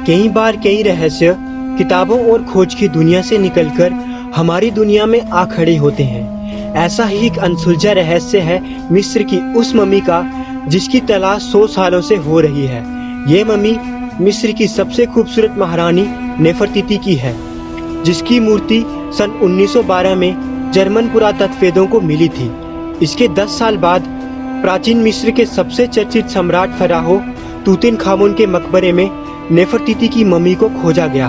कई बार कई रहस्य किताबों और खोज की दुनिया से निकलकर हमारी दुनिया में आ खड़े होते हैं। ऐसा ही एक अनसुलझा रहस्य है मिस्र की उस मम्मी का जिसकी तलाश 100 सालों से हो रही है। ये मम्मी मिस्र की सबसे खूबसूरत महारानी नेफरतिती की है, जिसकी मूर्ति सन 1912 में जर्मन पुरातत्ववेदों को मिली थी। इसके 10 साल बाद प्राचीन मिस्र के सबसे चर्चित सम्राट फराहो तूतनखामुन के मकबरे में नेफरतिती की मम्मी को खोजा गया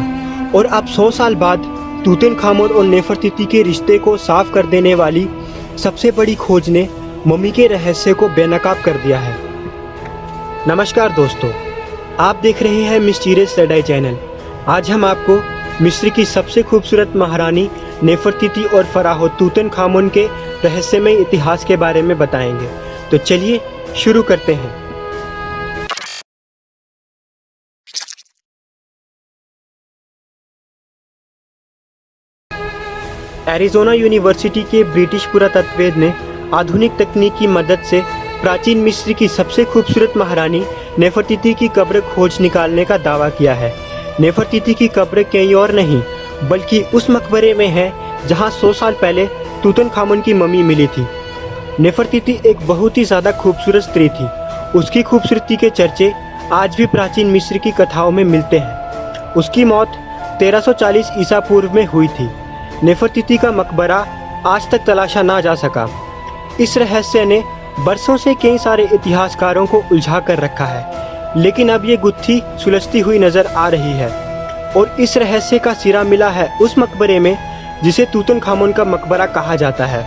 और अब 100 साल बाद तूतनखामुन और नेफरतिती के रिश्ते को साफ कर देने वाली सबसे बड़ी खोज ने मम्मी के रहस्य को बेनकाब कर दिया है। नमस्कार दोस्तों, आप देख रहे हैं मिस्टीरियस रेड आई चैनल। आज हम आपको मिस्र की सबसे खूबसूरत महारानी नेफरतिती और फराहो तूतनखामुन के रहस्यमय इतिहास के बारे में बताएंगे। तो चलिए शुरू करते हैं। एरिज़ोना यूनिवर्सिटी के ब्रिटिश पुरातत्ववेद ने आधुनिक तकनीक की मदद से प्राचीन मिस्र की सबसे खूबसूरत महारानी नेफरतिती की कब्र खोज निकालने का दावा किया है। नेफरतिती की कब्र कहीं और नहीं बल्कि उस मकबरे में है जहां 100 साल पहले तूतनखामुन की मम्मी मिली थी। नेफरतिती एक बहुत ही ज़्यादा खूबसूरत स्त्री थी। उसकी खूबसूरती के चर्चे आज भी प्राचीन मिस्र की कथाओं में मिलते हैं। उसकी मौत 1340 ईसा पूर्व में हुई थी। नेफरतिती का मकबरा आज तक तलाशा ना जा सका। इस रहस्य ने बरसों से कई सारे इतिहासकारों को उलझा कर रखा है, लेकिन अब ये गुत्थी सुलझती हुई नजर आ रही है और इस रहस्य का सिरा मिला है उस मकबरे में जिसे तूतनखामुन का मकबरा कहा जाता है।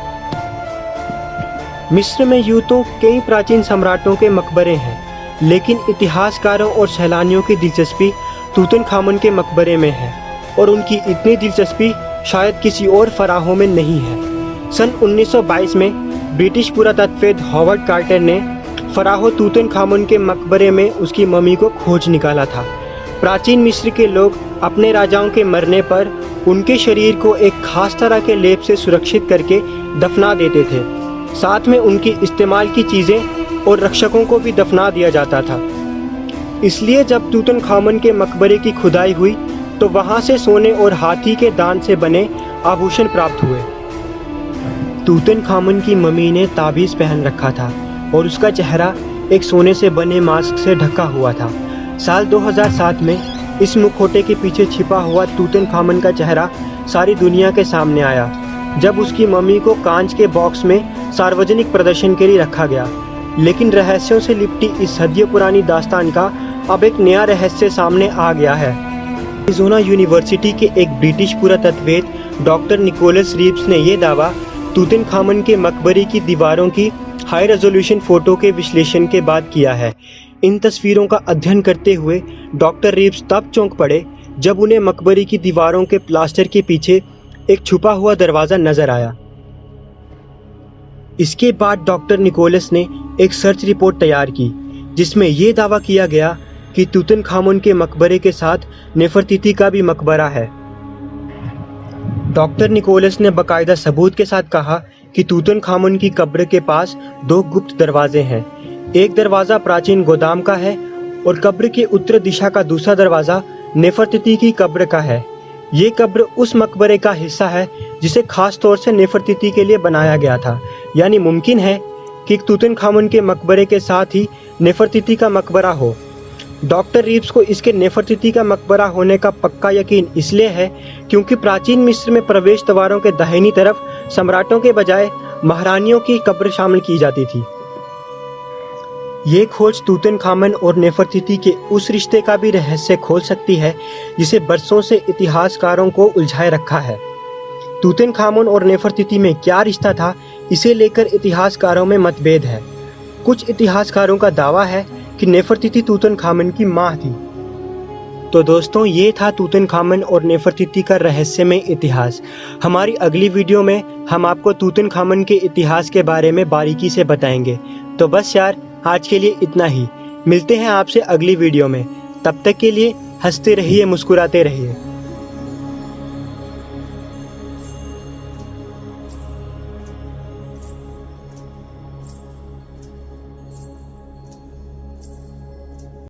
मिस्र में यूं तो कई प्राचीन सम्राटों के मकबरे हैं, लेकिन इतिहासकारों और सैलानियों की दिलचस्पी तूतनखामुन के मकबरे में है और उनकी इतनी दिलचस्पी शायद किसी और फराहो में नहीं है। सन 1922 में ब्रिटिश पुरातत्ववेद हॉवर्ड कार्टर ने फराहो तूतनखामुन के मकबरे में उसकी मम्मी को खोज निकाला था। प्राचीन मिस्र के लोग अपने राजाओं के मरने पर उनके शरीर को एक खास तरह के लेप से सुरक्षित करके दफना देते थे। साथ में उनकी इस्तेमाल की चीज़ें और रक्षकों को भी दफना दिया जाता था। इसलिए जब तूतनखामुन के मकबरे की खुदाई हुई तो वहां से सोने और हाथी के दांत से बने आभूषण प्राप्त हुए। तूतनखामुन की मम्मी ने ताबीज़ पहन रखा था और उसका चेहरा एक सोने से बने मास्क से ढका हुआ था। साल 2007 में इस मुखौटे के पीछे छिपा हुआ तूतनखामुन का चेहरा सारी दुनिया के सामने आया, जब उसकी मम्मी को कांच के बॉक्स में सार्वजनिक प्रदर्शन के लिए रखा गया। लेकिन रहस्यों से लिपटी इस सदियों पुरानी दास्तान का अब एक नया रहस्य सामने आ गया है। एरिज़ोना यूनिवर्सिटी के एक ब्रिटिश पुरातत्ववेद डॉक्टर निकोलस रीव्स ने यह दावा तूतनखामुन के मकबरे की दीवारों की हाई रेजोल्यूशन फोटो के विश्लेषण के बाद किया है। इन तस्वीरों का अध्ययन करते हुए डॉक्टर रीव्स तब चौंक पड़े जब उन्हें मकबरे की दीवारों के प्लास्टर के पीछे एक छुपा हुआ दरवाज़ा नजर आया। इसके बाद डॉक्टर निकोलस ने एक सर्च रिपोर्ट तैयार की जिसमें यह दावा किया गया कि तूतनखामुन के मकबरे के साथ नेफरतिती का भी मकबरा है। डॉक्टर निकोलस ने बाकायदा सबूत के साथ कहा कि तूतनखामुन की कब्र के पास 2 गुप्त दरवाजे हैं। एक दरवाज़ा प्राचीन गोदाम का है और कब्र के उत्तर दिशा का दूसरा दरवाज़ा नेफरतिती की कब्र का है। ये कब्र उस मकबरे का हिस्सा है जिसे खास तौर से नेफरतिती के लिए बनाया गया था। यानी मुमकिन है कि तूतनखामुन के मकबरे के साथ ही नेफरतिती का मकबरा हो। डॉक्टर रीव्स को इसके नेफरतिती का मकबरा होने का पक्का यकीन इसलिए है क्योंकि प्राचीन मिस्र में प्रवेश द्वारों के दाहिनी तरफ सम्राटों के बजाय महारानियों की कब्र शामिल की जाती थी। ये खोज तूतनखामुन और नेफरतिती के उस रिश्ते का भी रहस्य खोल सकती है जिसे बरसों से इतिहासकारों को उलझाए रखा है। तूतनखामुन और नेफरतिती में क्या रिश्ता था, इसे लेकर इतिहासकारों में मतभेद है। कुछ इतिहासकारों का दावा है कि नेफरतिती तूतनखामुन की माँ थी। तो दोस्तों, ये था तूतनखामुन और नेफरतिती का रहस्यमय इतिहास। हमारी अगली वीडियो में हम आपको तूतनखामुन के इतिहास के बारे में बारीकी से बताएंगे। तो बस यार, आज के लिए इतना ही। मिलते हैं आपसे अगली वीडियो में। तब तक के लिए हंसते रहिए, मुस्कुराते रहिए।